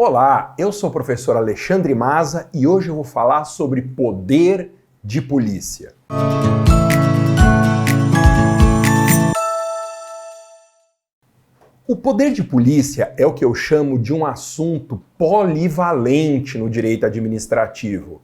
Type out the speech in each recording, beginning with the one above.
Olá, eu sou o professor Alexandre Maza e hoje eu vou falar sobre poder de polícia. O poder de polícia é o que eu chamo de um assunto polivalente no direito administrativo.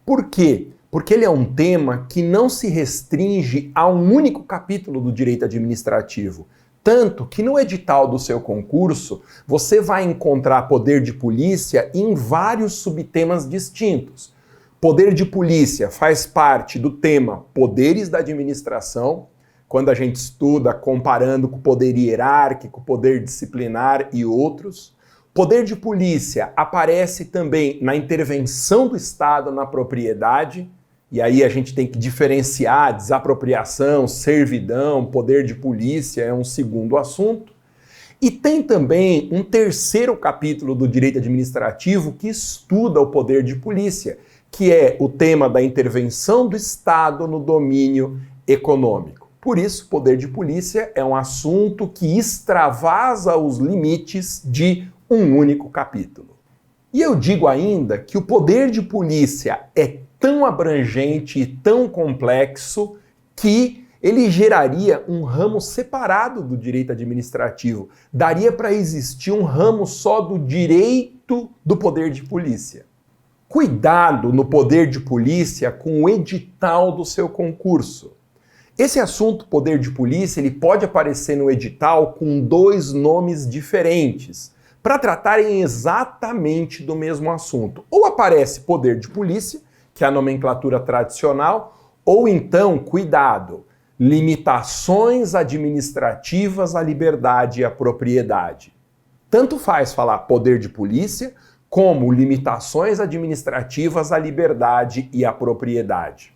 Por quê? Porque ele é um tema que não se restringe a um único capítulo do direito administrativo. Tanto que no edital do seu concurso, você vai encontrar poder de polícia em vários subtemas distintos. Poder de polícia faz parte do tema poderes da administração, quando a gente estuda comparando com o poder hierárquico, poder disciplinar e outros. Poder de polícia aparece também na intervenção do Estado na propriedade, e aí a gente tem que diferenciar desapropriação, servidão, poder de polícia é um segundo assunto. E tem também um terceiro capítulo do direito administrativo que estuda o poder de polícia, que é o tema da intervenção do Estado no domínio econômico. Por isso, poder de polícia é um assunto que extravasa os limites de um único capítulo. E eu digo ainda que o poder de polícia é tão abrangente e tão complexo que ele geraria um ramo separado do direito administrativo. Daria para existir um ramo só do direito do poder de polícia. Cuidado no poder de polícia com o edital do seu concurso. Esse assunto, poder de polícia, ele pode aparecer no edital com dois nomes diferentes, para tratarem exatamente do mesmo assunto. Ou aparece poder de polícia, que é a nomenclatura tradicional, ou então, cuidado, limitações administrativas à liberdade e à propriedade. Tanto faz falar poder de polícia, como limitações administrativas à liberdade e à propriedade.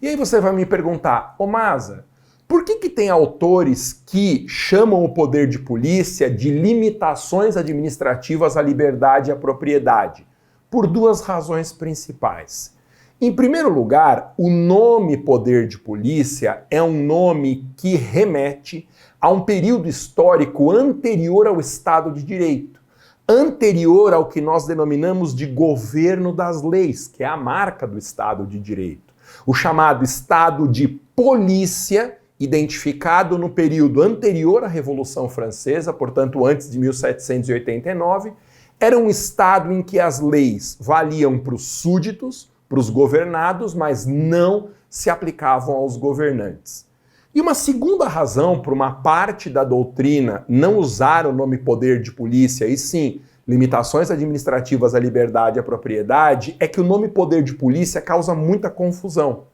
E aí você vai me perguntar, ô Maza, por que tem autores que chamam o poder de polícia de limitações administrativas à liberdade e à propriedade? Por duas razões principais. Em primeiro lugar, o nome poder de polícia é um nome que remete a um período histórico anterior ao Estado de Direito, anterior ao que nós denominamos de governo das leis, que é a marca do Estado de Direito. O chamado Estado de Polícia, identificado no período anterior à Revolução Francesa, portanto antes de 1789, era um Estado em que as leis valiam para os súditos, para os governados, mas não se aplicavam aos governantes. E uma segunda razão para uma parte da doutrina não usar o nome poder de polícia, e sim limitações administrativas à liberdade e à propriedade, é que o nome poder de polícia causa muita confusão.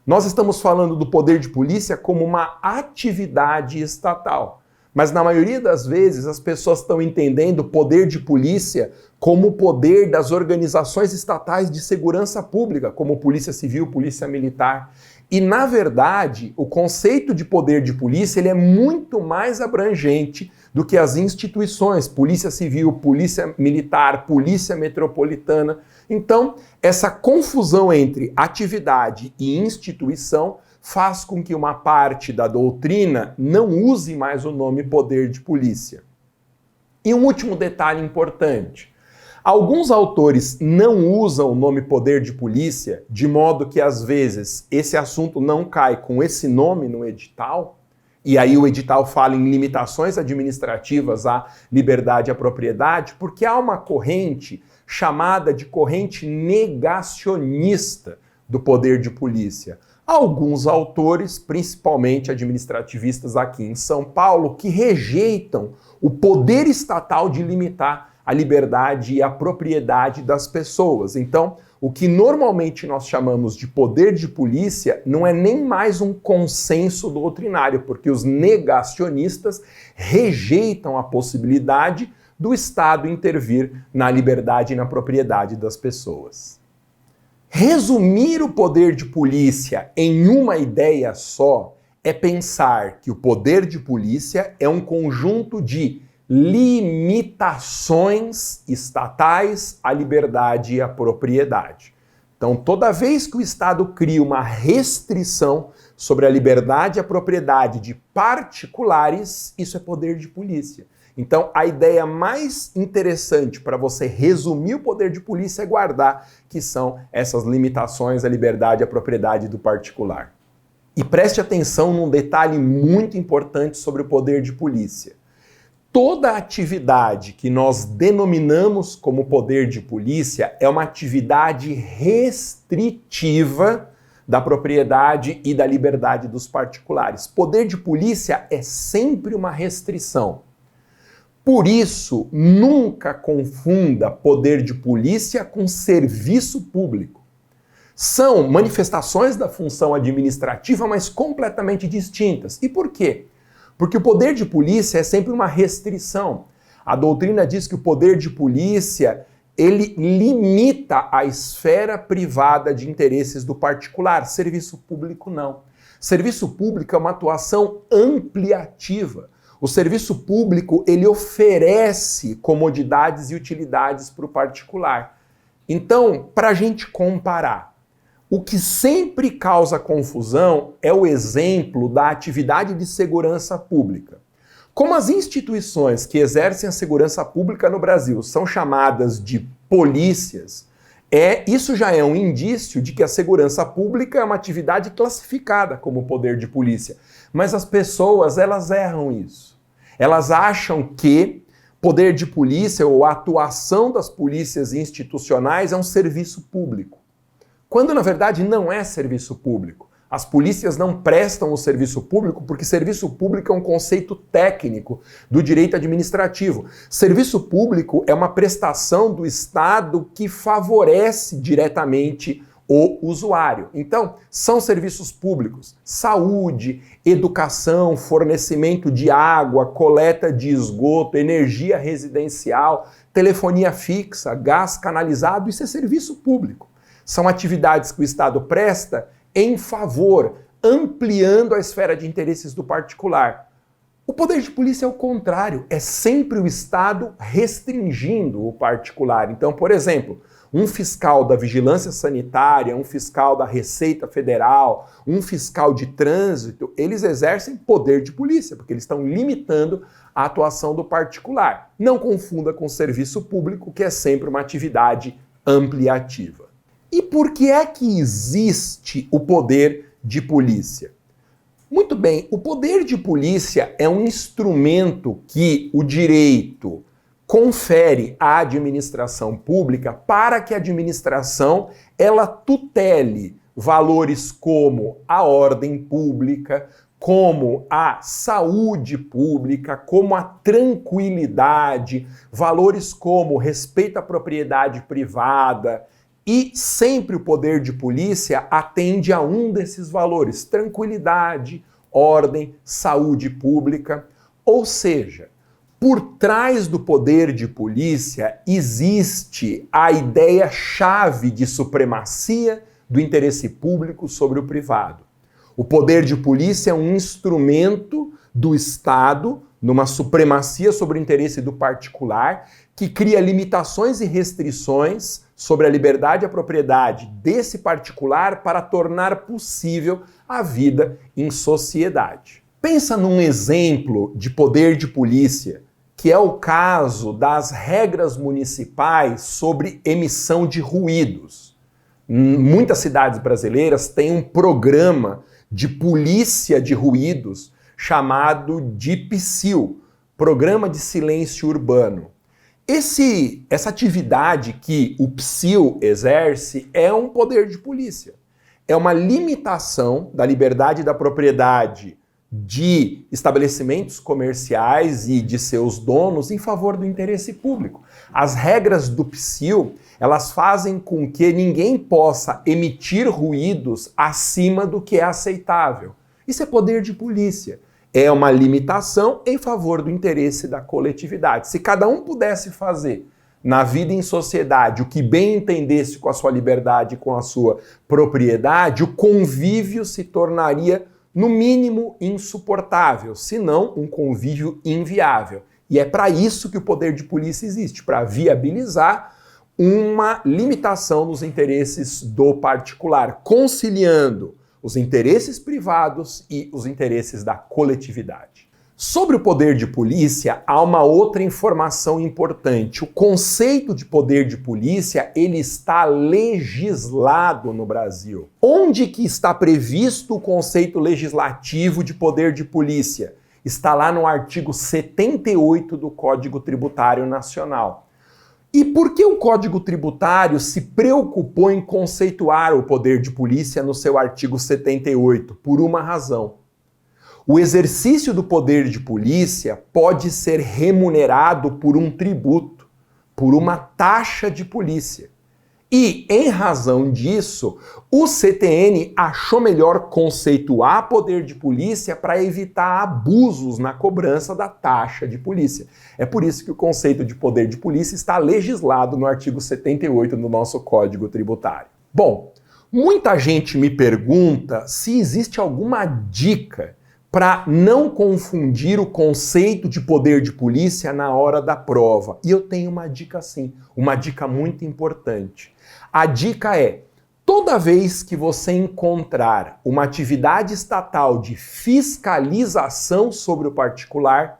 Nós estamos falando do poder de polícia como uma atividade estatal. Mas na maioria das vezes as pessoas estão entendendo o poder de polícia como o poder das organizações estatais de segurança pública, como Polícia Civil, Polícia Militar. E na verdade, o conceito de poder de polícia ele é muito mais abrangente do que as instituições, Polícia Civil, Polícia Militar, Polícia Metropolitana. Então, essa confusão entre atividade e instituição faz com que uma parte da doutrina não use mais o nome poder de polícia. E um último detalhe importante. Alguns autores não usam o nome poder de polícia, de modo que às vezes esse assunto não cai com esse nome no edital, e aí o edital fala em limitações administrativas à liberdade e à propriedade, porque há uma corrente chamada de corrente negacionista do poder de polícia. Alguns autores, principalmente administrativistas aqui em São Paulo, que rejeitam o poder estatal de limitar a liberdade e a propriedade das pessoas. Então, o que normalmente nós chamamos de poder de polícia não é nem mais um consenso doutrinário, porque os negacionistas rejeitam a possibilidade do Estado intervir na liberdade e na propriedade das pessoas. Resumir o poder de polícia em uma ideia só é pensar que o poder de polícia é um conjunto de limitações estatais à liberdade e à propriedade. Então, toda vez que o Estado cria uma restrição sobre a liberdade e a propriedade de particulares, isso é poder de polícia. Então, a ideia mais interessante para você resumir o poder de polícia é guardar que são essas limitações à liberdade e à propriedade do particular. E preste atenção num detalhe muito importante sobre o poder de polícia. Toda atividade que nós denominamos como poder de polícia é uma atividade restritiva da propriedade e da liberdade dos particulares. Poder de polícia é sempre uma restrição. Por isso, nunca confunda poder de polícia com serviço público. São manifestações da função administrativa, mas completamente distintas. E por quê? Porque o poder de polícia é sempre uma restrição. A doutrina diz que o poder de polícia, ele limita a esfera privada de interesses do particular. Serviço público não. Serviço público é uma atuação ampliativa. O serviço público, ele oferece comodidades e utilidades para o particular. Então, para a gente comparar, o que sempre causa confusão é o exemplo da atividade de segurança pública. Como as instituições que exercem a segurança pública no Brasil são chamadas de polícias, isso já é um indício de que a segurança pública é uma atividade classificada como poder de polícia. Mas as pessoas, elas erram isso. Elas acham que poder de polícia ou a atuação das polícias institucionais é um serviço público. Quando, na verdade, não é serviço público. As polícias não prestam o serviço público porque serviço público é um conceito técnico do direito administrativo. Serviço público é uma prestação do Estado que favorece diretamente o usuário. Então, são serviços públicos: saúde, educação, fornecimento de água, coleta de esgoto, energia residencial, telefonia fixa, gás canalizado, isso é serviço público. São atividades que o Estado presta em favor, ampliando a esfera de interesses do particular. O poder de polícia é o contrário, é sempre o Estado restringindo o particular. Então, por exemplo, um fiscal da Vigilância Sanitária, um fiscal da Receita Federal, um fiscal de trânsito, eles exercem poder de polícia, porque eles estão limitando a atuação do particular. Não confunda com o serviço público, que é sempre uma atividade ampliativa. E por que é que existe o poder de polícia? Muito bem, o poder de polícia é um instrumento que o direito confere à administração pública para que a administração ela tutele valores como a ordem pública, como a saúde pública, como a tranquilidade, valores como respeito à propriedade privada. E sempre o poder de polícia atende a um desses valores: tranquilidade, ordem, saúde pública. Ou seja, por trás do poder de polícia existe a ideia-chave de supremacia do interesse público sobre o privado. O poder de polícia é um instrumento do Estado numa supremacia sobre o interesse do particular que cria limitações e restrições sobre a liberdade e a propriedade desse particular para tornar possível a vida em sociedade. Pensa num exemplo de poder de polícia, que é o caso das regras municipais sobre emissão de ruídos. Muitas cidades brasileiras têm um programa de polícia de ruídos chamado de PSIL, Programa de Silêncio Urbano. Essa atividade que o PSIL exerce é um poder de polícia. É uma limitação da liberdade e da propriedade de estabelecimentos comerciais e de seus donos em favor do interesse público. As regras do PSIL, elas fazem com que ninguém possa emitir ruídos acima do que é aceitável. Isso é poder de polícia. É uma limitação em favor do interesse da coletividade. Se cada um pudesse fazer na vida em sociedade o que bem entendesse com a sua liberdade e com a sua propriedade, o convívio se tornaria, no mínimo, insuportável, se não um convívio inviável. E é para isso que o poder de polícia existe, para viabilizar uma limitação nos interesses do particular, conciliando os interesses privados e os interesses da coletividade. Sobre o poder de polícia, há uma outra informação importante. O conceito de poder de polícia, ele está legislado no Brasil. Onde que está previsto o conceito legislativo de poder de polícia? Está lá no artigo 78 do Código Tributário Nacional. E por que o Código Tributário se preocupou em conceituar o poder de polícia no seu artigo 78? Por uma razão. O exercício do poder de polícia pode ser remunerado por um tributo, por uma taxa de polícia. E, em razão disso, o CTN achou melhor conceituar poder de polícia para evitar abusos na cobrança da taxa de polícia. É por isso que o conceito de poder de polícia está legislado no artigo 78 do nosso Código Tributário. Bom, muita gente me pergunta se existe alguma dica para não confundir o conceito de poder de polícia na hora da prova. E eu tenho uma dica sim, uma dica muito importante. A dica é, toda vez que você encontrar uma atividade estatal de fiscalização sobre o particular,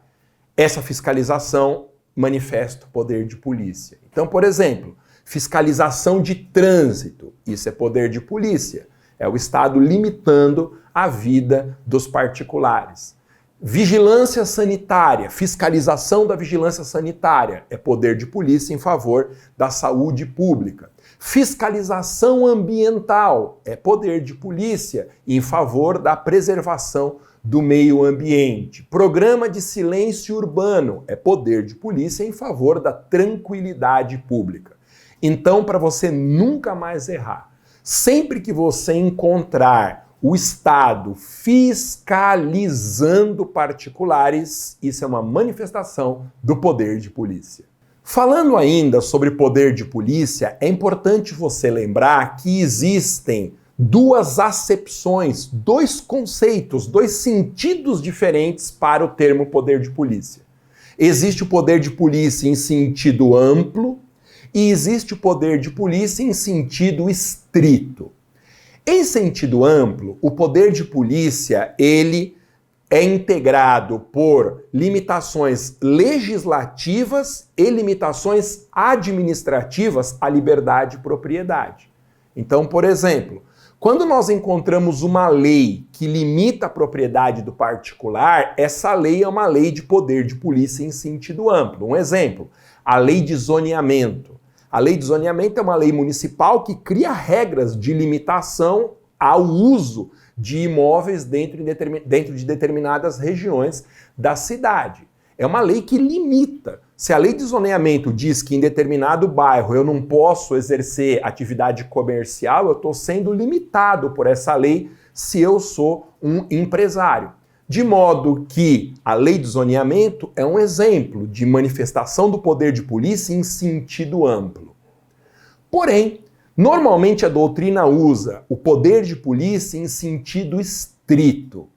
essa fiscalização manifesta o poder de polícia. Então, por exemplo, fiscalização de trânsito, isso é poder de polícia. É o Estado limitando a vida dos particulares. Vigilância sanitária, fiscalização da vigilância sanitária, é poder de polícia em favor da saúde pública. Fiscalização ambiental, é poder de polícia em favor da preservação do meio ambiente. Programa de silêncio urbano, é poder de polícia em favor da tranquilidade pública. Então, para você nunca mais errar, sempre que você encontrar o Estado fiscalizando particulares, isso é uma manifestação do poder de polícia. Falando ainda sobre poder de polícia, é importante você lembrar que existem duas acepções, dois conceitos, dois sentidos diferentes para o termo poder de polícia. Existe o poder de polícia em sentido amplo e existe o poder de polícia em sentido estrito. Em sentido amplo, o poder de polícia, ele é integrado por limitações legislativas e limitações administrativas à liberdade e propriedade. Então, por exemplo, quando nós encontramos uma lei que limita a propriedade do particular, essa lei é uma lei de poder de polícia em sentido amplo. Um exemplo, a lei de zoneamento. A lei de zoneamento é uma lei municipal que cria regras de limitação ao uso de imóveis dentro de determinadas regiões da cidade. É uma lei que limita. Se a lei de zoneamento diz que em determinado bairro eu não posso exercer atividade comercial, eu estou sendo limitado por essa lei se eu sou um empresário. De modo que a lei de zoneamento é um exemplo de manifestação do poder de polícia em sentido amplo. Porém, normalmente a doutrina usa o poder de polícia em sentido estrito.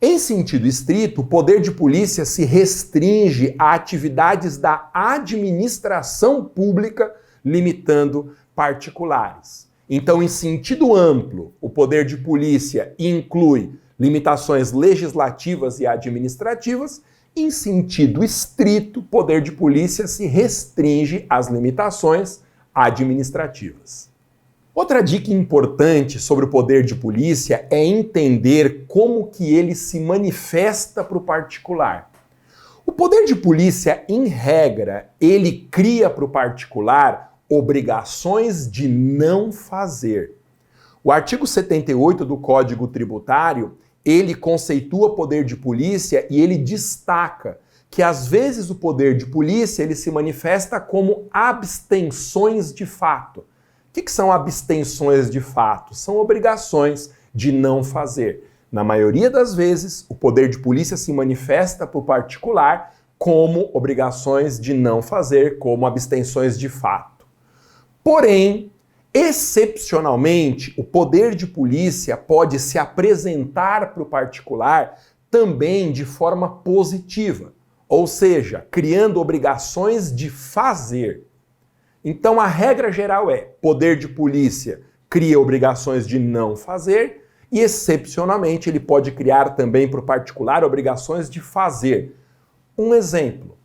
Em sentido estrito, o poder de polícia se restringe a atividades da administração pública, limitando particulares. Então, em sentido amplo, o poder de polícia inclui limitações legislativas e administrativas. Em sentido estrito, o poder de polícia se restringe às limitações administrativas. Outra dica importante sobre o poder de polícia é entender como que ele se manifesta para o particular. O poder de polícia, em regra, ele cria para o particular obrigações de não fazer. O artigo 78 do Código Tributário, ele conceitua poder de polícia e ele destaca que às vezes o poder de polícia ele se manifesta como abstenções de fato. O que são abstenções de fato? São obrigações de não fazer. Na maioria das vezes, o poder de polícia se manifesta para o particular como obrigações de não fazer, como abstenções de fato. Porém, excepcionalmente, o poder de polícia pode se apresentar para o particular também de forma positiva, ou seja, criando obrigações de fazer. Então a regra geral é: poder de polícia cria obrigações de não fazer e, excepcionalmente, ele pode criar também para o particular obrigações de fazer. Um exemplo.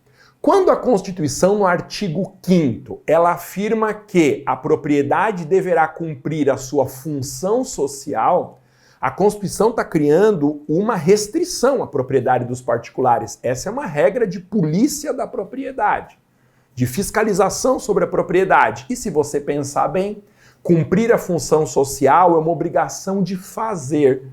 Quando a Constituição, no artigo 5º, ela afirma que a propriedade deverá cumprir a sua função social, a Constituição está criando uma restrição à propriedade dos particulares. Essa é uma regra de polícia da propriedade, de fiscalização sobre a propriedade. E se você pensar bem, cumprir a função social é uma obrigação de fazer.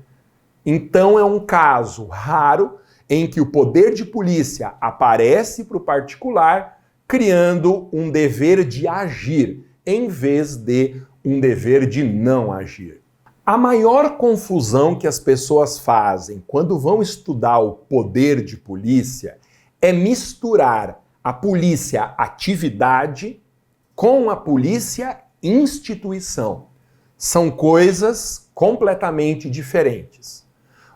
Então é um caso raro em que o poder de polícia aparece para o particular, criando um dever de agir, em vez de um dever de não agir. A maior confusão que as pessoas fazem quando vão estudar o poder de polícia é misturar a polícia atividade com a polícia instituição. São coisas completamente diferentes.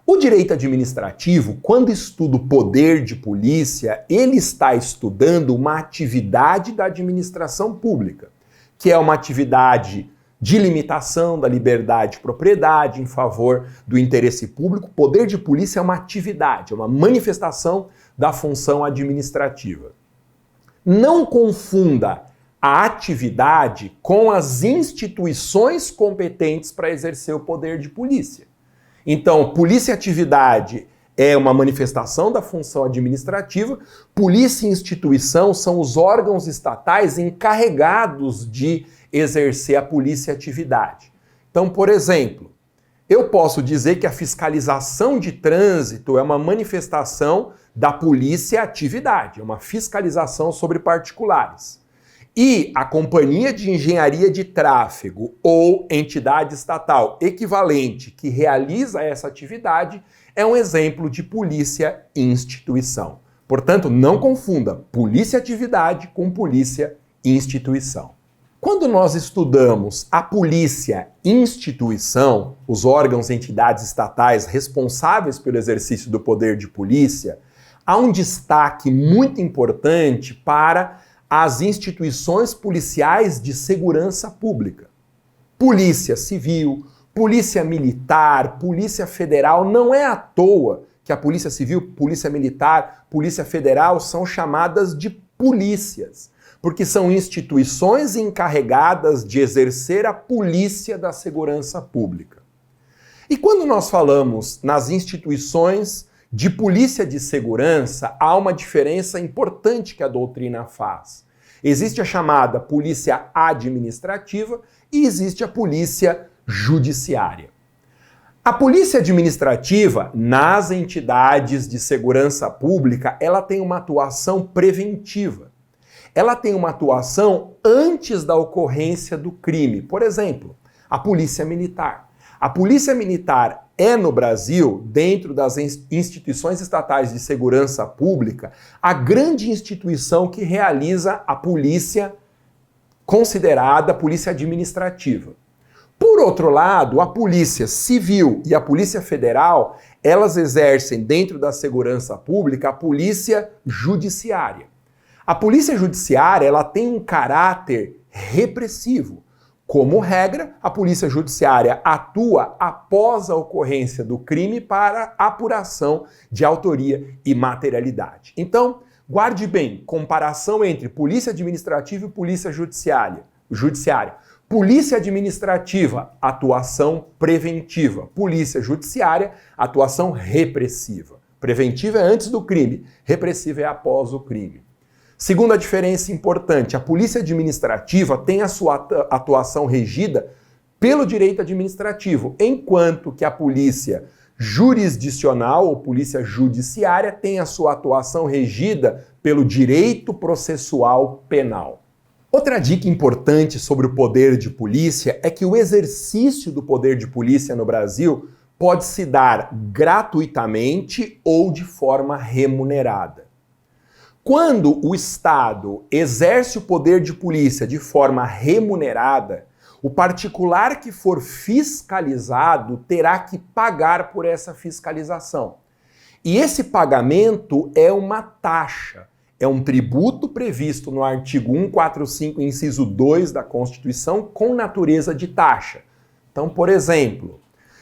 O direito administrativo, quando estuda o poder de polícia, ele está estudando uma atividade da administração pública, que é uma atividade de limitação da liberdade de propriedade em favor do interesse público. O poder de polícia é uma atividade, é uma manifestação da função administrativa. Não confunda a atividade com as instituições competentes para exercer o poder de polícia. Então, polícia e atividade é uma manifestação da função administrativa, polícia e instituição são os órgãos estatais encarregados de exercer a polícia e atividade. Então, por exemplo, eu posso dizer que a fiscalização de trânsito é uma manifestação da polícia e atividade, é uma fiscalização sobre particulares. E a companhia de engenharia de tráfego ou entidade estatal equivalente que realiza essa atividade é um exemplo de polícia instituição. Portanto, não confunda polícia atividade com polícia instituição. Quando nós estudamos a polícia instituição, os órgãos e entidades estatais responsáveis pelo exercício do poder de polícia, há um destaque muito importante para as instituições policiais de segurança pública. Polícia Civil, Polícia Militar, Polícia Federal, não é à toa que a Polícia Civil, Polícia Militar, Polícia Federal são chamadas de polícias, porque são instituições encarregadas de exercer a polícia da segurança pública. E quando nós falamos nas instituições de polícia de segurança, há uma diferença importante que a doutrina faz. Existe a chamada polícia administrativa e existe a polícia judiciária. A polícia administrativa, nas entidades de segurança pública, ela tem uma atuação preventiva. Ela tem uma atuação antes da ocorrência do crime. Por exemplo, a polícia militar. A polícia militar é, no Brasil, dentro das instituições estatais de segurança pública, a grande instituição que realiza a polícia considerada polícia administrativa. Por outro lado, a Polícia Civil e a Polícia Federal, elas exercem dentro da segurança pública a polícia judiciária. A polícia judiciária, ela tem um caráter repressivo. Como regra, a polícia judiciária atua após a ocorrência do crime para apuração de autoria e materialidade. Então, guarde bem, comparação entre polícia administrativa e polícia judiciária. Polícia administrativa, atuação preventiva. Polícia judiciária, atuação repressiva. Preventiva é antes do crime, repressiva é após o crime. Segunda diferença importante, a polícia administrativa tem a sua atuação regida pelo direito administrativo, enquanto que a polícia jurisdicional ou polícia judiciária tem a sua atuação regida pelo direito processual penal. Outra dica importante sobre o poder de polícia é que o exercício do poder de polícia no Brasil pode se dar gratuitamente ou de forma remunerada. Quando o Estado exerce o poder de polícia de forma remunerada, o particular que for fiscalizado terá que pagar por essa fiscalização. E esse pagamento é uma taxa, é um tributo previsto no artigo 145, inciso 2 da Constituição, com natureza de taxa. Então, por exemplo,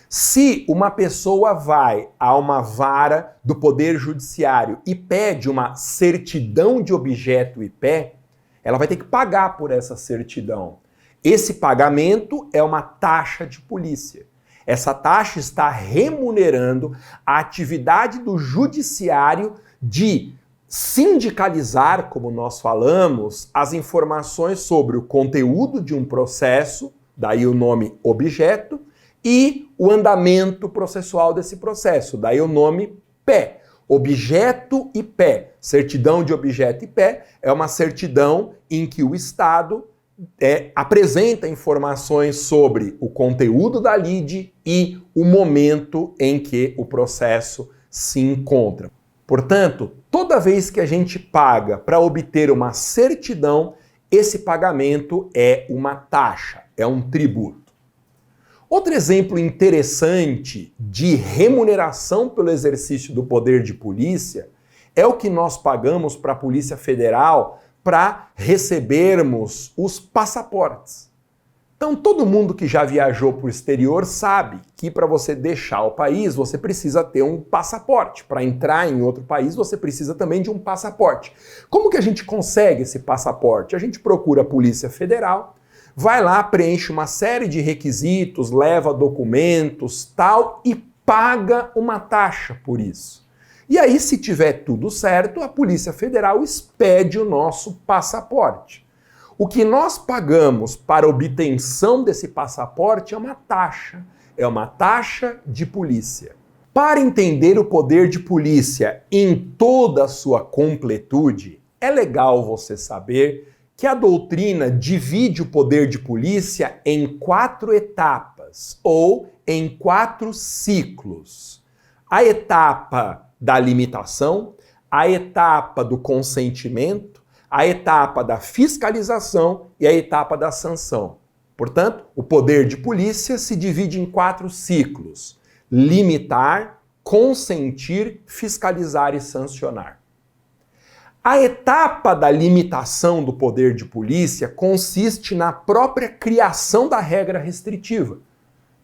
Se uma pessoa vai a uma vara do Poder Judiciário e pede uma certidão de objeto e pé, ela vai ter que pagar por essa certidão. Esse pagamento é uma taxa de polícia. Essa taxa está remunerando a atividade do judiciário de sindicalizar, como nós falamos, as informações sobre o conteúdo de um processo, daí o nome objeto, e o andamento processual desse processo, daí o nome pé. Objeto e pé. Certidão de objeto e pé é uma certidão em que o Estado apresenta informações sobre o conteúdo da lide e o momento em que o processo se encontra. Portanto, toda vez que a gente paga para obter uma certidão, esse pagamento é uma taxa, é um tributo. Outro exemplo interessante de remuneração pelo exercício do poder de polícia é o que nós pagamos para a Polícia Federal para recebermos os passaportes. Então, todo mundo que já viajou para o exterior sabe que para você deixar o país, você precisa ter um passaporte. Para entrar em outro país, você precisa também de um passaporte. Como que a gente consegue esse passaporte? A gente procura a Polícia Federal, vai lá, preenche uma série de requisitos, leva documentos, tal, e paga uma taxa por isso. E aí, se tiver tudo certo, a Polícia Federal expede o nosso passaporte. O que nós pagamos para obtenção desse passaporte é uma taxa de polícia. Para entender o poder de polícia em toda a sua completude, é legal você saber que a doutrina divide o poder de polícia em 4 etapas, ou em 4 ciclos. A etapa da limitação, a etapa do consentimento, a etapa da fiscalização e a etapa da sanção. Portanto, o poder de polícia se divide em 4 ciclos: limitar, consentir, fiscalizar e sancionar. A etapa da limitação do poder de polícia consiste na própria criação da regra restritiva.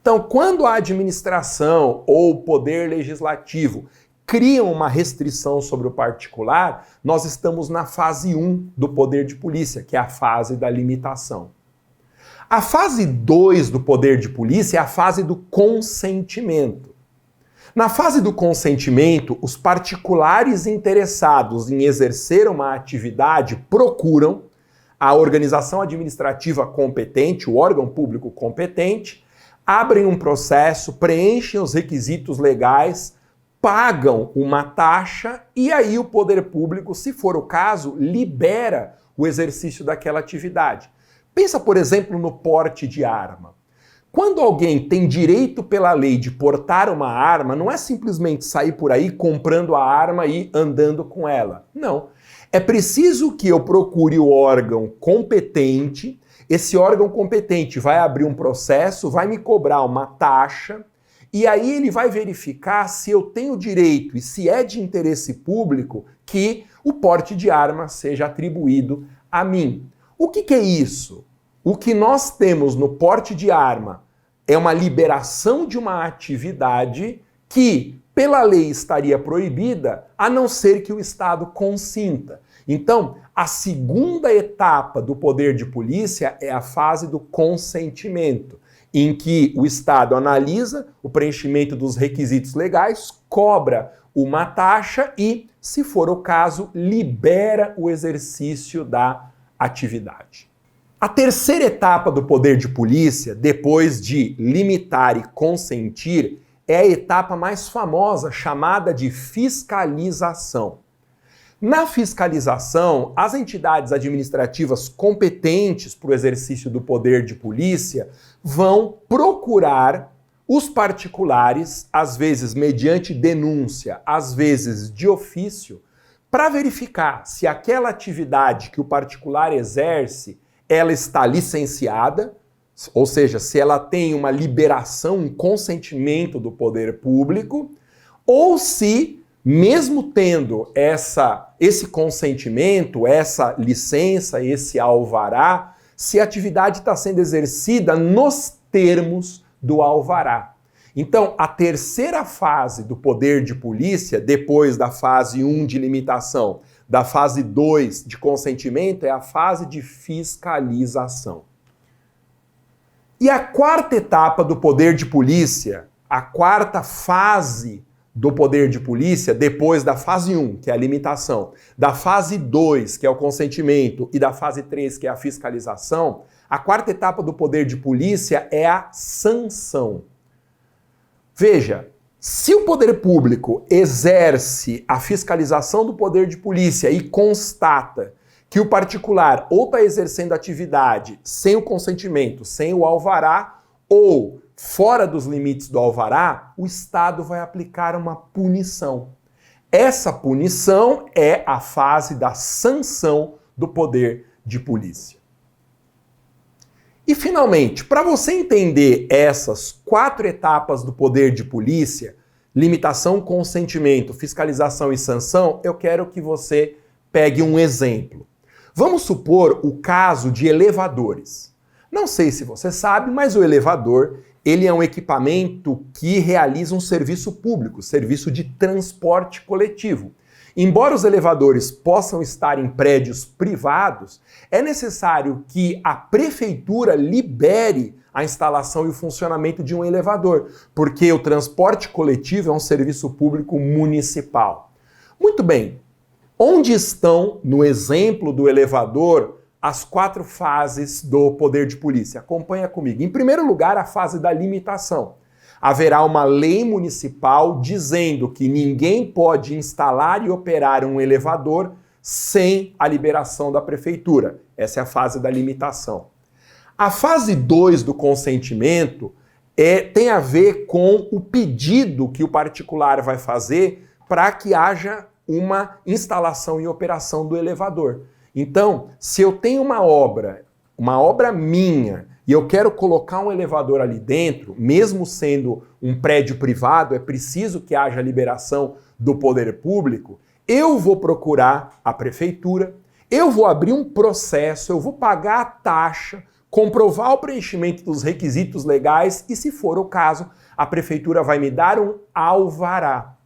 Então, quando a administração ou o poder legislativo criam uma restrição sobre o particular, nós estamos na fase 1 do poder de polícia, que é a fase da limitação. A fase 2 do poder de polícia é a fase do consentimento. Na fase do consentimento, os particulares interessados em exercer uma atividade procuram a organização administrativa competente, o órgão público competente, abrem um processo, preenchem os requisitos legais, pagam uma taxa e aí o poder público, se for o caso, libera o exercício daquela atividade. Pensa, por exemplo, no porte de arma. Quando alguém tem direito pela lei de portar uma arma, não é simplesmente sair por aí comprando a arma e andando com ela. Não. É preciso que eu procure o órgão competente. Esse órgão competente vai abrir um processo, vai me cobrar uma taxa, e aí ele vai verificar se eu tenho direito e se é de interesse público que o porte de arma seja atribuído a mim. O que é isso? O que nós temos no porte de arma é uma liberação de uma atividade que, pela lei, estaria proibida, a não ser que o Estado consinta. Então, a segunda etapa do poder de polícia é a fase do consentimento, em que o Estado analisa o preenchimento dos requisitos legais, cobra uma taxa e, se for o caso, libera o exercício da atividade. A terceira etapa do poder de polícia, depois de limitar e consentir, é a etapa mais famosa, chamada de fiscalização. Na fiscalização, as entidades administrativas competentes para o exercício do poder de polícia vão procurar os particulares, às vezes mediante denúncia, às vezes de ofício, para verificar se aquela atividade que o particular exerce ela está licenciada, ou seja, se ela tem uma liberação, um consentimento do poder público, ou se, mesmo tendo esse consentimento, essa licença, esse alvará, se a atividade está sendo exercida nos termos do alvará. Então, a terceira fase do poder de polícia, depois da fase 1 de limitação, da fase 2 de consentimento, é a fase de fiscalização. E a quarta etapa do poder de polícia, a quarta fase do poder de polícia, depois da fase 1, que é a limitação, da fase 2, que é o consentimento, e da fase 3, que é a fiscalização, a quarta etapa do poder de polícia é a sanção. Veja, se o poder público exerce a fiscalização do poder de polícia e constata que o particular ou está exercendo atividade sem o consentimento, sem o alvará, ou fora dos limites do alvará, o Estado vai aplicar uma punição. Essa punição é a fase da sanção do poder de polícia. E, finalmente, para você entender essas 4 etapas do poder de polícia, limitação, consentimento, fiscalização e sanção, eu quero que você pegue um exemplo. Vamos supor o caso de elevadores. Não sei se você sabe, mas o elevador, ele é um equipamento que realiza um serviço público, serviço de transporte coletivo. Embora os elevadores possam estar em prédios privados, é necessário que a prefeitura libere a instalação e o funcionamento de um elevador, porque o transporte coletivo é um serviço público municipal. Muito bem, onde estão, no exemplo do elevador, as 4 fases do poder de polícia? Acompanha comigo. Em primeiro lugar, a fase da limitação. Haverá uma lei municipal dizendo que ninguém pode instalar e operar um elevador sem a liberação da prefeitura. Essa é a fase da limitação. A fase 2 do consentimento tem a ver com o pedido que o particular vai fazer para que haja uma instalação e operação do elevador. Então, se eu tenho uma obra minha, e eu quero colocar um elevador ali dentro, mesmo sendo um prédio privado, é preciso que haja liberação do poder público, eu vou procurar a prefeitura, eu vou abrir um processo, eu vou pagar a taxa, comprovar o preenchimento dos requisitos legais e, se for o caso, a prefeitura vai me dar um alvará.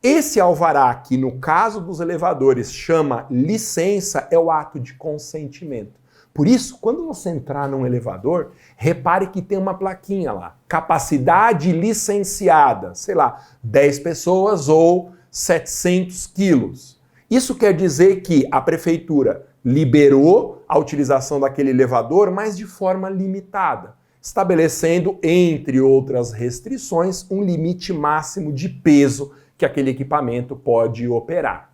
Esse alvará, que no caso dos elevadores chama licença, é o ato de consentimento. Por isso, quando você entrar num elevador, repare que tem uma plaquinha lá, capacidade licenciada, sei lá, 10 pessoas ou 700 quilos. Isso quer dizer que a prefeitura liberou a utilização daquele elevador, mas de forma limitada, estabelecendo, entre outras restrições, um limite máximo de peso que aquele equipamento pode operar.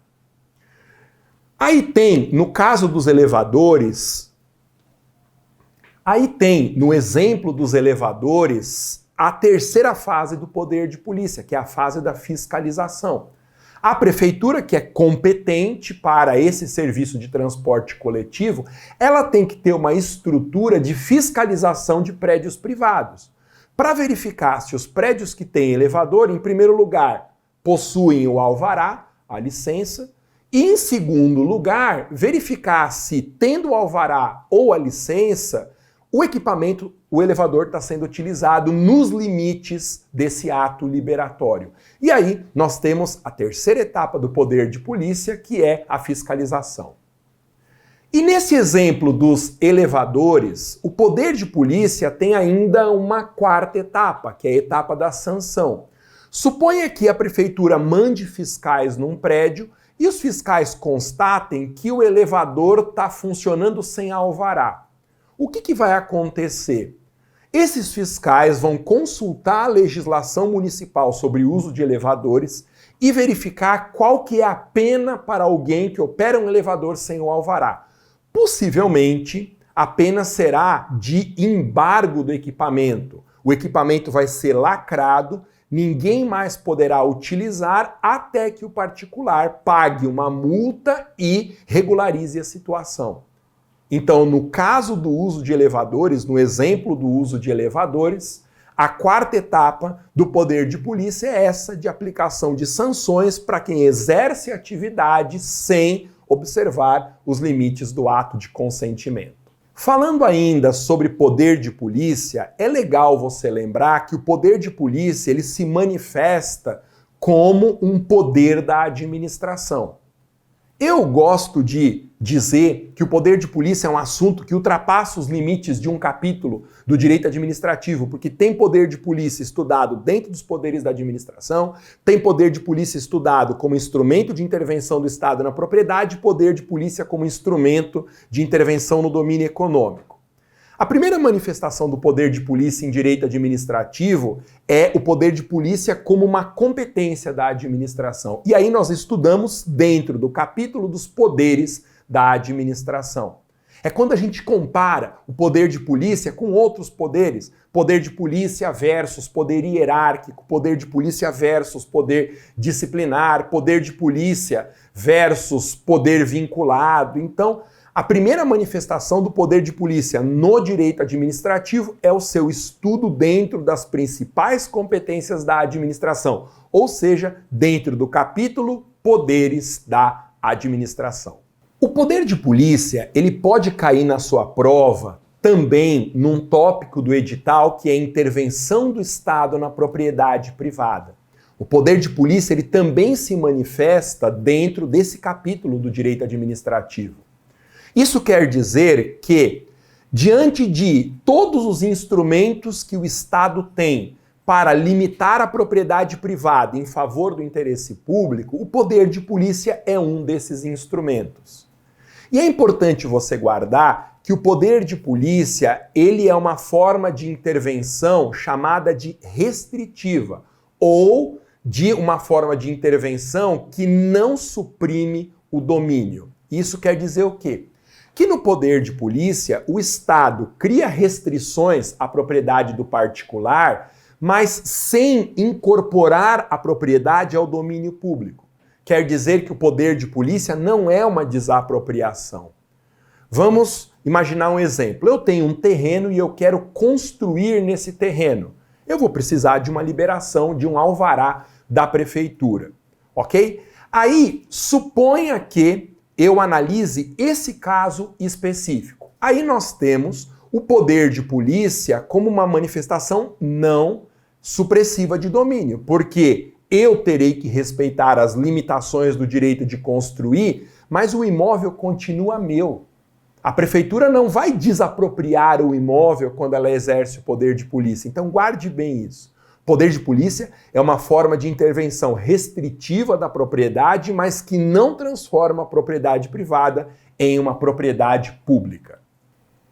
Aí tem, no caso dos elevadores, no exemplo dos elevadores, a terceira fase do poder de polícia, que é a fase da fiscalização. A prefeitura, que é competente para esse serviço de transporte coletivo, ela tem que ter uma estrutura de fiscalização de prédios privados, para verificar se os prédios que têm elevador, em primeiro lugar, possuem o alvará, a licença, e em segundo lugar, verificar se, tendo o alvará ou a licença, o equipamento, o elevador está sendo utilizado nos limites desse ato liberatório. E aí nós temos a terceira etapa do poder de polícia, que é a fiscalização. E nesse exemplo dos elevadores, o poder de polícia tem ainda uma quarta etapa, que é a etapa da sanção. Suponha que a prefeitura mande fiscais num prédio e os fiscais constatem que o elevador está funcionando sem alvará. O que vai acontecer? Esses fiscais vão consultar a legislação municipal sobre o uso de elevadores e verificar qual que é a pena para alguém que opera um elevador sem o alvará. Possivelmente, a pena será de embargo do equipamento. O equipamento vai ser lacrado, ninguém mais poderá utilizar até que o particular pague uma multa e regularize a situação. Então, no caso do uso de elevadores, no exemplo do uso de elevadores, a quarta etapa do poder de polícia é essa de aplicação de sanções para quem exerce atividade sem observar os limites do ato de consentimento. Falando ainda sobre poder de polícia, é legal você lembrar que o poder de polícia ele se manifesta como um poder da administração. Eu gosto de dizer que o poder de polícia é um assunto que ultrapassa os limites de um capítulo do direito administrativo, porque tem poder de polícia estudado dentro dos poderes da administração, tem poder de polícia estudado como instrumento de intervenção do Estado na propriedade e poder de polícia como instrumento de intervenção no domínio econômico. A primeira manifestação do poder de polícia em direito administrativo é o poder de polícia como uma competência da administração. E aí nós estudamos dentro do capítulo dos poderes da administração. É quando a gente compara o poder de polícia com outros poderes. Poder de polícia versus poder hierárquico, poder de polícia versus poder disciplinar, poder de polícia versus poder vinculado. Então, a primeira manifestação do poder de polícia no direito administrativo é o seu estudo dentro das principais competências da administração, ou seja, dentro do capítulo Poderes da Administração. O poder de polícia, ele pode cair na sua prova também num tópico do edital que é a intervenção do Estado na propriedade privada. O poder de polícia, ele também se manifesta dentro desse capítulo do direito administrativo. Isso quer dizer que, diante de todos os instrumentos que o Estado tem para limitar a propriedade privada em favor do interesse público, o poder de polícia é um desses instrumentos. E é importante você guardar que o poder de polícia, ele é uma forma de intervenção chamada de restritiva, ou de uma forma de intervenção que não suprime o domínio. Isso quer dizer o quê? Que no poder de polícia, o Estado cria restrições à propriedade do particular, mas sem incorporar a propriedade ao domínio público. Quer dizer que o poder de polícia não é uma desapropriação. Vamos imaginar um exemplo. Eu tenho um terreno e eu quero construir nesse terreno. Eu vou precisar de uma liberação, de um alvará da prefeitura, ok? Aí, suponha que eu analise esse caso específico. Aí nós temos o poder de polícia como uma manifestação não supressiva de domínio, porque eu terei que respeitar as limitações do direito de construir, mas o imóvel continua meu. A prefeitura não vai desapropriar o imóvel quando ela exerce o poder de polícia. Então guarde bem isso. Poder de polícia é uma forma de intervenção restritiva da propriedade, mas que não transforma a propriedade privada em uma propriedade pública.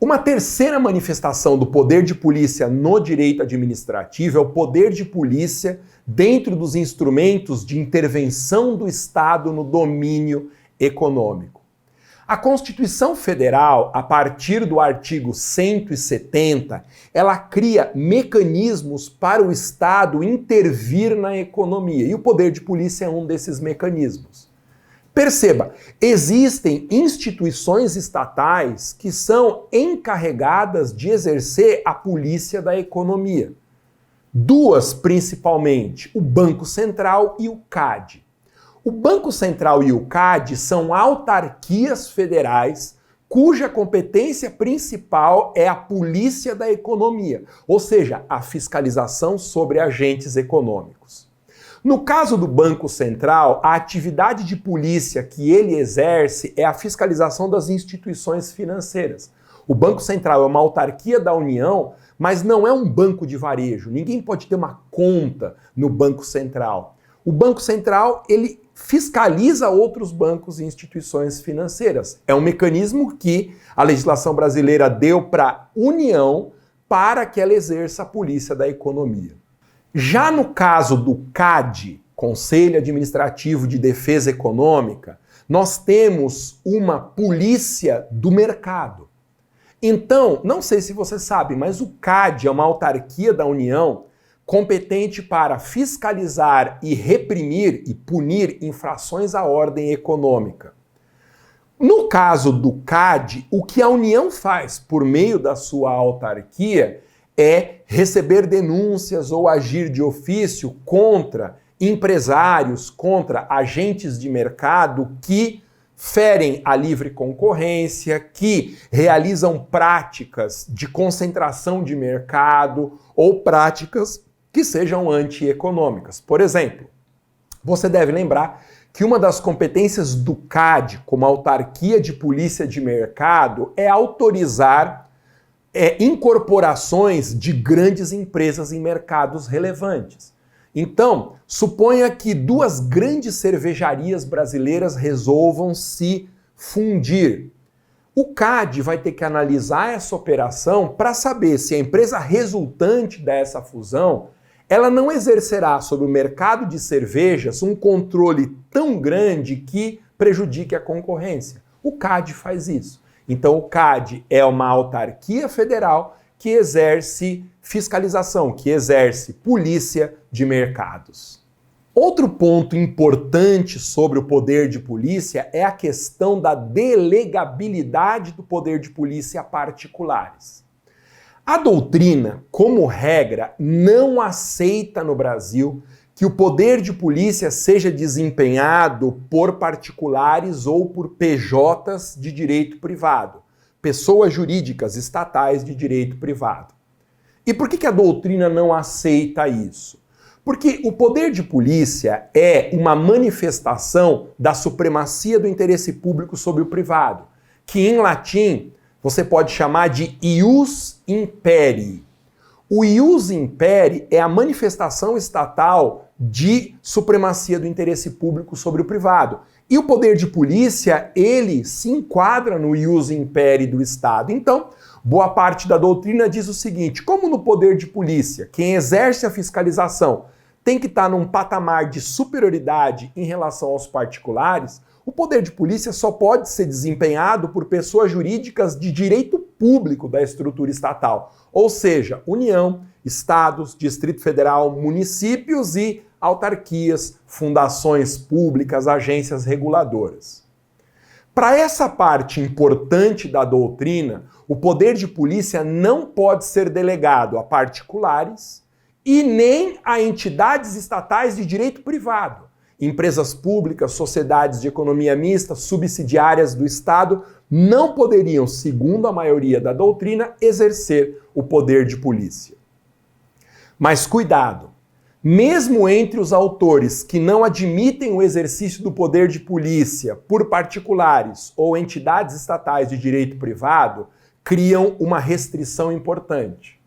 Uma terceira manifestação do poder de polícia no direito administrativo é o poder de polícia dentro dos instrumentos de intervenção do Estado no domínio econômico. A Constituição Federal, a partir do artigo 170, ela cria mecanismos para o Estado intervir na economia, e o poder de polícia é um desses mecanismos. Perceba, existem instituições estatais que são encarregadas de exercer a polícia da economia. Duas, principalmente, o Banco Central e o CAD. O Banco Central e o CAD são autarquias federais cuja competência principal é a polícia da economia, ou seja, a fiscalização sobre agentes econômicos. No caso do Banco Central, a atividade de polícia que ele exerce é a fiscalização das instituições financeiras. O Banco Central é uma autarquia da União, mas não é um banco de varejo. Ninguém pode ter uma conta no Banco Central. O Banco Central, ele fiscaliza outros bancos e instituições financeiras. É um mecanismo que a legislação brasileira deu para a União para que ela exerça a polícia da economia. Já no caso do CAD, Conselho Administrativo de Defesa Econômica, nós temos uma polícia do mercado. Então, não sei se você sabe, mas o CAD é uma autarquia da União competente para fiscalizar e reprimir e punir infrações à ordem econômica. No caso do CAD, o que a União faz por meio da sua autarquia é receber denúncias ou agir de ofício contra empresários, contra agentes de mercado que ferem a livre concorrência, que realizam práticas de concentração de mercado ou práticas que sejam antieconômicas. Por exemplo, você deve lembrar que uma das competências do CAD, como autarquia de polícia de mercado, é autorizar incorporações de grandes empresas em mercados relevantes. Então, suponha que duas grandes cervejarias brasileiras resolvam se fundir. O CAD vai ter que analisar essa operação para saber se a empresa resultante dessa fusão ela não exercerá sobre o mercado de cervejas um controle tão grande que prejudique a concorrência. O CAD faz isso. Então, o CAD é uma autarquia federal que exerce fiscalização, que exerce polícia de mercados. Outro ponto importante sobre o poder de polícia é a questão da delegabilidade do poder de polícia a particulares. A doutrina, como regra, não aceita no Brasil que o poder de polícia seja desempenhado por particulares ou por PJs de direito privado, pessoas jurídicas estatais de direito privado. E por que a doutrina não aceita isso? Porque o poder de polícia é uma manifestação da supremacia do interesse público sobre o privado, que em latim você pode chamar de ius imperii. O ius imperii é a manifestação estatal de supremacia do interesse público sobre o privado. E o poder de polícia, ele se enquadra no ius imperii do Estado. Então, boa parte da doutrina diz o seguinte: como no poder de polícia, quem exerce a fiscalização tem que estar num patamar de superioridade em relação aos particulares, o poder de polícia só pode ser desempenhado por pessoas jurídicas de direito público da estrutura estatal, ou seja, União, Estados, Distrito Federal, municípios e autarquias, fundações públicas, agências reguladoras. Para essa parte importante da doutrina, o poder de polícia não pode ser delegado a particulares e nem a entidades estatais de direito privado. Empresas públicas, sociedades de economia mista, subsidiárias do Estado não poderiam, segundo a maioria da doutrina, exercer o poder de polícia. Mas cuidado! Mesmo entre os autores que não admitem o exercício do poder de polícia por particulares ou entidades estatais de direito privado, criam uma restrição importante.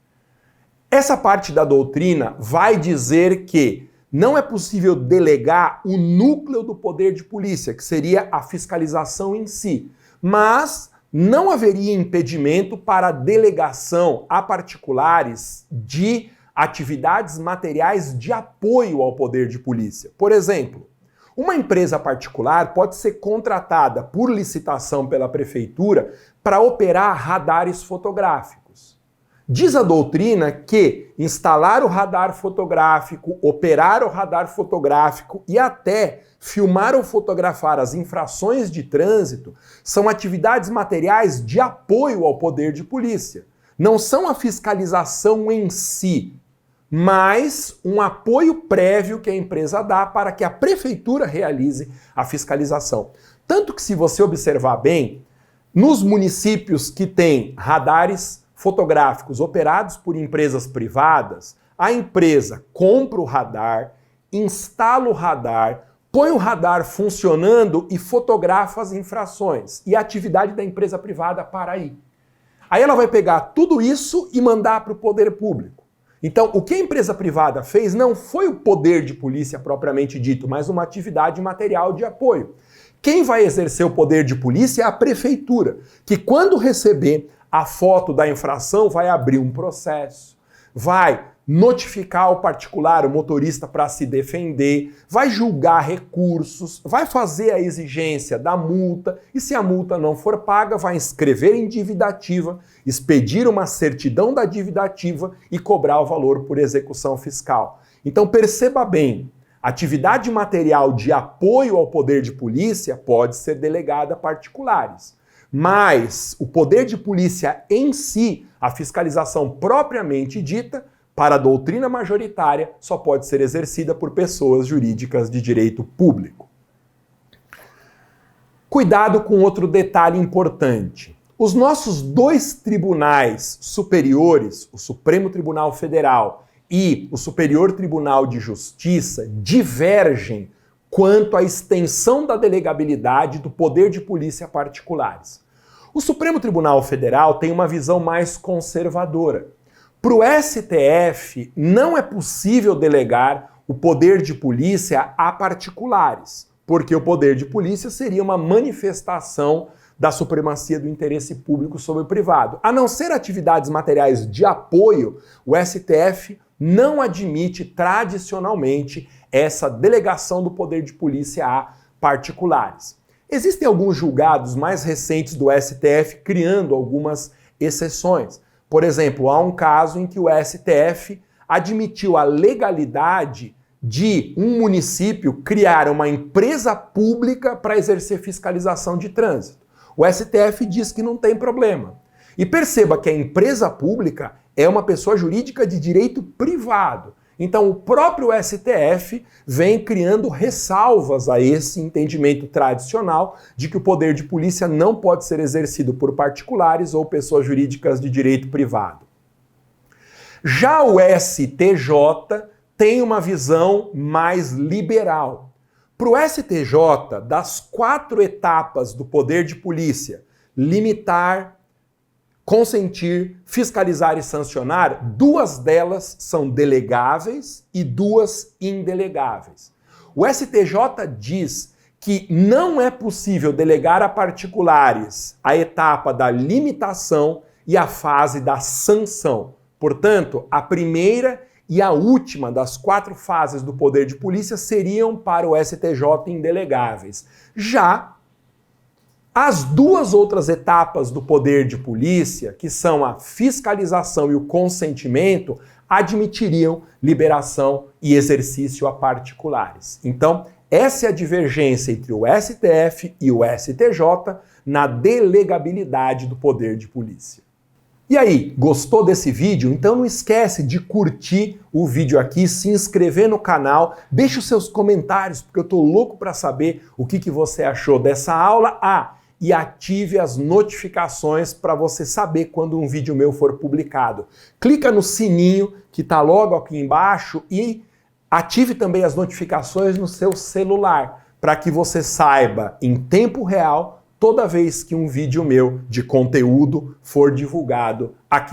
Essa parte da doutrina vai dizer que não é possível delegar o núcleo do poder de polícia, que seria a fiscalização em si, mas não haveria impedimento para a delegação a particulares de atividades materiais de apoio ao poder de polícia. Por exemplo, uma empresa particular pode ser contratada por licitação pela prefeitura para operar radares fotográficos. Diz a doutrina que instalar o radar fotográfico, operar o radar fotográfico e até filmar ou fotografar as infrações de trânsito são atividades materiais de apoio ao poder de polícia. Não são a fiscalização em si, mas um apoio prévio que a empresa dá para que a prefeitura realize a fiscalização. Tanto que, se você observar bem, nos municípios que têm radares fotográficos operados por empresas privadas, a empresa compra o radar, instala o radar, põe o radar funcionando e fotografa as infrações. E a atividade da empresa privada para aí. Aí ela vai pegar tudo isso e mandar para o poder público. Então, o que a empresa privada fez não foi o poder de polícia propriamente dito, mas uma atividade material de apoio. Quem vai exercer o poder de polícia é a prefeitura, que quando receber a foto da infração vai abrir um processo, vai notificar o particular, o motorista, para se defender, vai julgar recursos, vai fazer a exigência da multa e, se a multa não for paga, vai inscrever em dívida ativa, expedir uma certidão da dívida ativa e cobrar o valor por execução fiscal. Então perceba bem, atividade material de apoio ao poder de polícia pode ser delegada a particulares. Mas o poder de polícia em si, a fiscalização propriamente dita, para a doutrina majoritária, só pode ser exercida por pessoas jurídicas de direito público. Cuidado com outro detalhe importante. Os nossos dois tribunais superiores, o Supremo Tribunal Federal e o Superior Tribunal de Justiça, divergem quanto à extensão da delegabilidade do poder de polícia a particulares. O Supremo Tribunal Federal tem uma visão mais conservadora. Para o STF, não é possível delegar o poder de polícia a particulares, porque o poder de polícia seria uma manifestação da supremacia do interesse público sobre o privado. A não ser atividades materiais de apoio, o STF não admite tradicionalmente essa delegação do poder de polícia a particulares. Existem alguns julgados mais recentes do STF criando algumas exceções. Por exemplo, há um caso em que o STF admitiu a legalidade de um município criar uma empresa pública para exercer fiscalização de trânsito. O STF diz que não tem problema. E perceba que a empresa pública é uma pessoa jurídica de direito privado. Então o próprio STF vem criando ressalvas a esse entendimento tradicional de que o poder de polícia não pode ser exercido por particulares ou pessoas jurídicas de direito privado. Já o STJ tem uma visão mais liberal. Para o STJ, das 4 etapas do poder de polícia, limitar, consentir, fiscalizar e sancionar, 2 delas são delegáveis e 2 indelegáveis. O STJ diz que não é possível delegar a particulares a etapa da limitação e a fase da sanção. Portanto, a primeira e a última das 4 fases do poder de polícia seriam para o STJ indelegáveis. Já as 2 outras etapas do poder de polícia, que são a fiscalização e o consentimento, admitiriam liberação e exercício a particulares. Então, essa é a divergência entre o STF e o STJ na delegabilidade do poder de polícia. E aí, gostou desse vídeo? Então não esquece de curtir o vídeo aqui, se inscrever no canal, deixe os seus comentários, porque eu tô louco para saber o que você achou dessa aula. E ative as notificações para você saber quando um vídeo meu for publicado. Clica no sininho que tá logo aqui embaixo e ative também as notificações no seu celular, para que você saiba em tempo real toda vez que um vídeo meu de conteúdo for divulgado aqui